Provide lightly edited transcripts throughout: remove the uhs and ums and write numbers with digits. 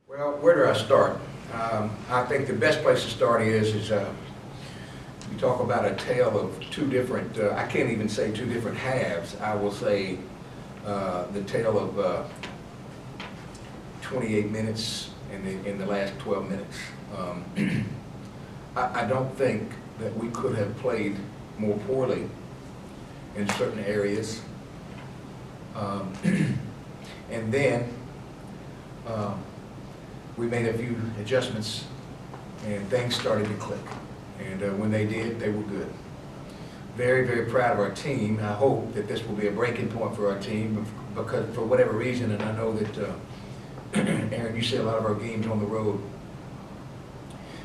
Well, where do I start? I think the best place to start is you talk about a tale of two different, I can't even say two different halves. I will say the tale of 28 minutes in the last 12 minutes. I don't think that we could have played more poorly in certain areas. And then we made a few adjustments and things started to click. And when they did, they were good. Very, very proud of our team. I hope that this will be a breaking point for our team because for whatever reason, and I know that, Aaron, you see a lot of our games on the road.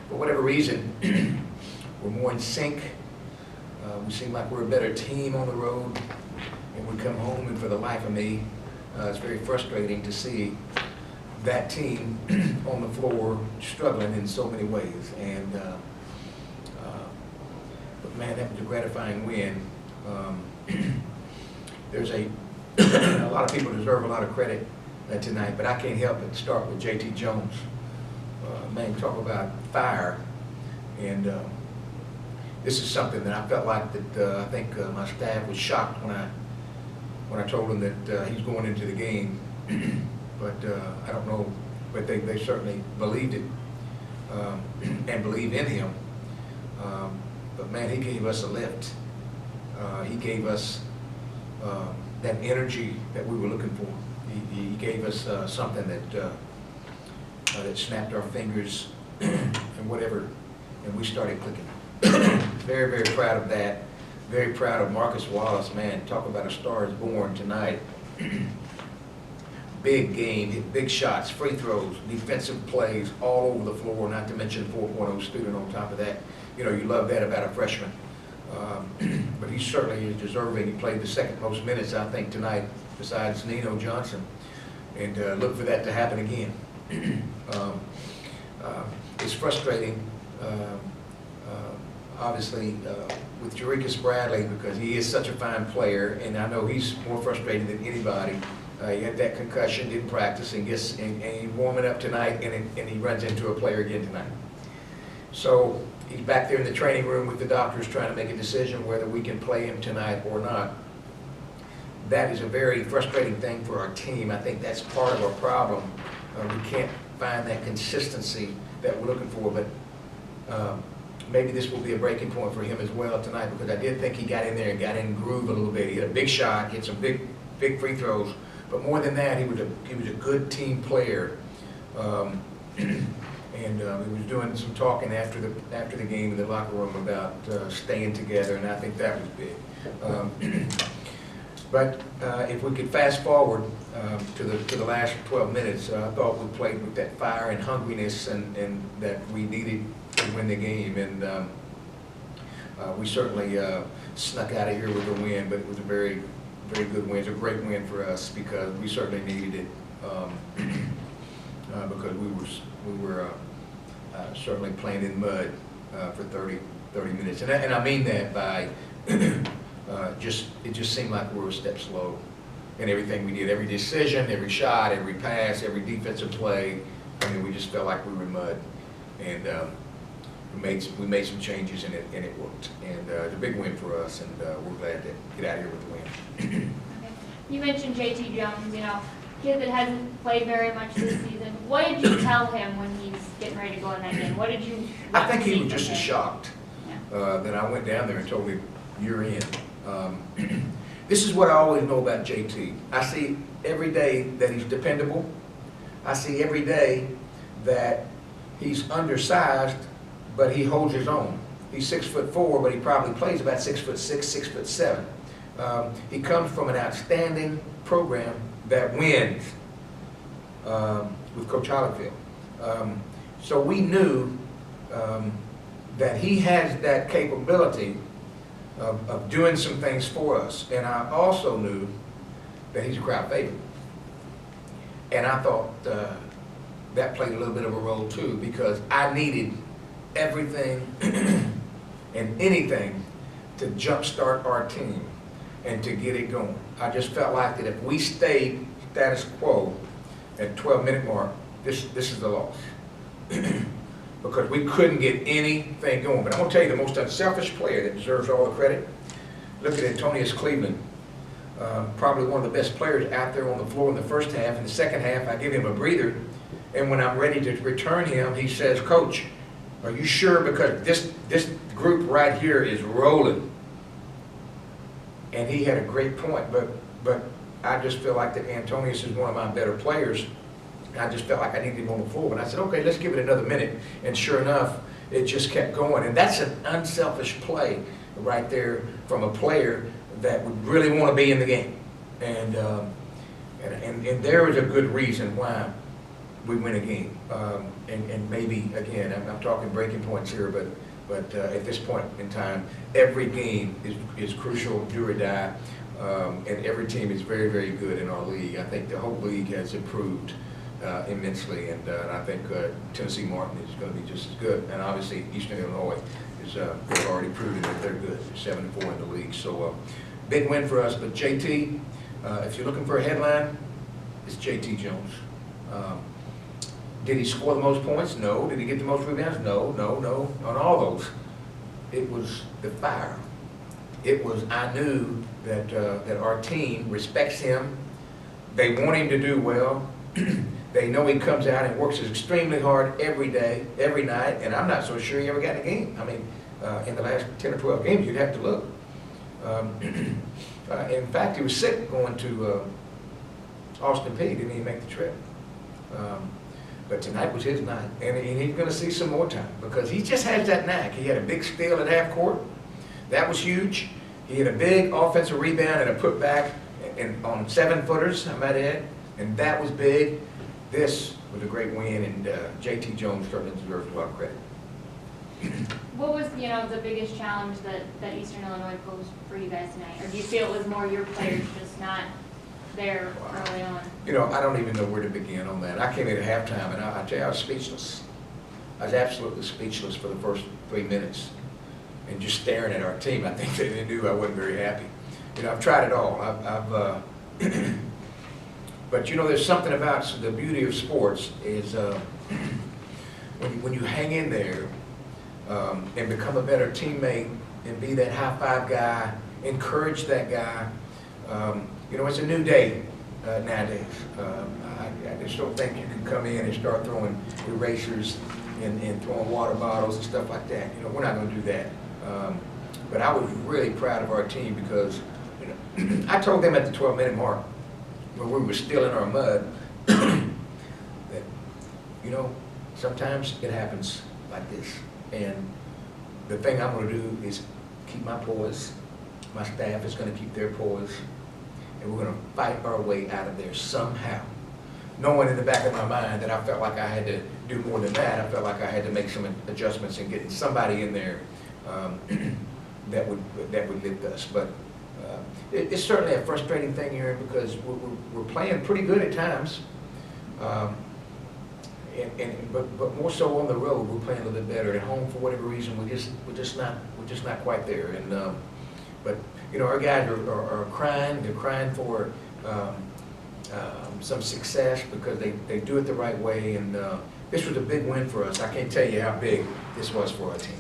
For whatever reason, we're more in sync. We seem like we're a better team on the road. And we come home, and for the life of me, it's very frustrating to see that team on the floor struggling in so many ways. And but man, that was a gratifying win. There's a lot of people deserve a lot of credit tonight, but I can't help but start with JT Jones. Man, talk about fire. And this is something that I felt like that I think my staff was shocked when I told them that he's going into the game. But I don't know, but they certainly believed it and believe in him. But man, he gave us a lift. He gave us that energy that we were looking for. He gave us something that snapped our fingers and whatever, and we started clicking. Very, very proud of that. Very proud of Marcus Wallace, man. Talk about a star is born tonight. Big game, hit big shots, free throws, defensive plays all over the floor, not to mention 4.0 student on top of that. You know, you love that about a freshman. But he certainly is deserving. He played the second most minutes, I think, tonight, besides Nino Johnson. And look for that to happen again. It's frustrating, obviously, with Jerickis Bradley, because he is such a fine player, and I know he's more frustrated than anybody. He had that concussion, didn't practice, and he's warming up tonight, and he runs into a player again tonight. So he's back there in the training room with the doctors trying to make a decision whether we can play him tonight or not. That is a very frustrating thing for our team. I think that's part of our problem. We can't find that consistency that we're looking for, but maybe this will be a breaking point for him as well tonight, because I did think he got in there and got in groove a little bit. He had a big shot, hit some big free throws, but more than that, he was a good team player. And he was doing some talking after the game in the locker room about staying together, and I think that was big. But if we could fast forward to the last 12 minutes, I thought we played with that fire and hungriness and that we needed to win the game. And we certainly snuck out of here with a win, but it was a very, very good win. It's a great win for us because we certainly needed it because we were certainly playing in mud for 30 minutes. And I mean that by it just seemed like we were a step slow in everything we did. Every decision, every shot, every pass, every defensive play. I mean, we just felt like we were in mud. And we made some changes and it worked. And it's a big win for us, and we're glad to get out of here with the win. Okay. You mentioned JT Jones, kid that hasn't played very much this season. What did you tell him when he's getting ready to go in that game? What did you? I think he was just as shocked Yeah. that I went down there and told him, "You're in." This is what I always know about JT. I see every day that he's dependable. I see every day that he's undersized, but he holds his own. He's 6'4", but he probably plays about 6'6", 6'7". He comes from an outstanding program that wins with Coach Hollifield. So we knew that he has that capability of doing some things for us. And I also knew that he's a crowd favorite. And I thought that played a little bit of a role too, because I needed everything and anything to jumpstart our team and to get it going. I just felt like that if we stayed status quo at 12-minute mark, this is a loss. Because we couldn't get anything going. But I'm going to tell you the most unselfish player that deserves all the credit. Look at Antonius Cleveland. Probably one of the best players out there on the floor in the first half. In the second half, I give him a breather. And when I'm ready to return him, he says, "Coach, are you sure? Because this group right here is rolling." And he had a great point. But I just feel like that Antonius is one of my better players. I just felt like I needed him on the floor. And I said, okay, let's give it another minute. And sure enough, it just kept going. And that's an unselfish play right there from a player that would really want to be in the game. And there is a good reason why we win a game. And maybe, again, I'm talking breaking points here, but at this point in time, every game is crucial, do or die. And every team is very, very good in our league. I think the whole league has improved immensely, and I think Tennessee Martin is going to be just as good. And obviously, Eastern Illinois is they've already proven that they're good. They're 7-4 in the league, so big win for us. But JT, if you're looking for a headline, it's JT Jones. Did he score the most points? No. Did he get the most rebounds? No. On all those, it was the fire. It was, I knew that that our team respects him. They want him to do well. They know he comes out and works extremely hard every day, every night, and I'm not so sure he ever got in a game. I mean, in the last 10 or 12 games, you'd have to look. In fact, he was sick going to Austin Peay. Didn't even make the trip. But tonight was his night, and he's going to see some more time because he just has that knack. He had a big steal at half court. That was huge. He had a big offensive rebound and a putback on 7-footers, I might add, and that was big. This was a great win, and JT Jones certainly deserves a lot of credit. What was, the biggest challenge that Eastern Illinois posed for you guys tonight? Or do you feel it was more your players just not there early on? I don't even know where to begin on that. I came in at halftime, and I tell you, I was speechless. I was absolutely speechless for the first 3 minutes. And just staring at our team, I think they knew I wasn't very happy. I've tried it all. But there's something about the beauty of sports is when you hang in there and become a better teammate and be that high five guy, encourage that guy. It's a new day nowadays. I just don't think you can come in and start throwing erasers and throwing water bottles and stuff like that. We're not going to do that. But I was really proud of our team because I told them at the 12-minute mark when we were still in our mud that sometimes it happens like this, and the thing I'm going to do is keep my poise. My staff is going to keep their poise, and we're going to fight our way out of there somehow, knowing in the back of my mind that I felt like I had to do more than that. I felt like I had to make some adjustments and get somebody in there that would lift us. But it's certainly a frustrating thing here because we're playing pretty good at times, but more so on the road we're playing a little bit better. At home, for whatever reason, we're just not quite there. And but our guys are crying. They're crying for some success because they do it the right way. And this was a big win for us. I can't tell you how big this was for our team.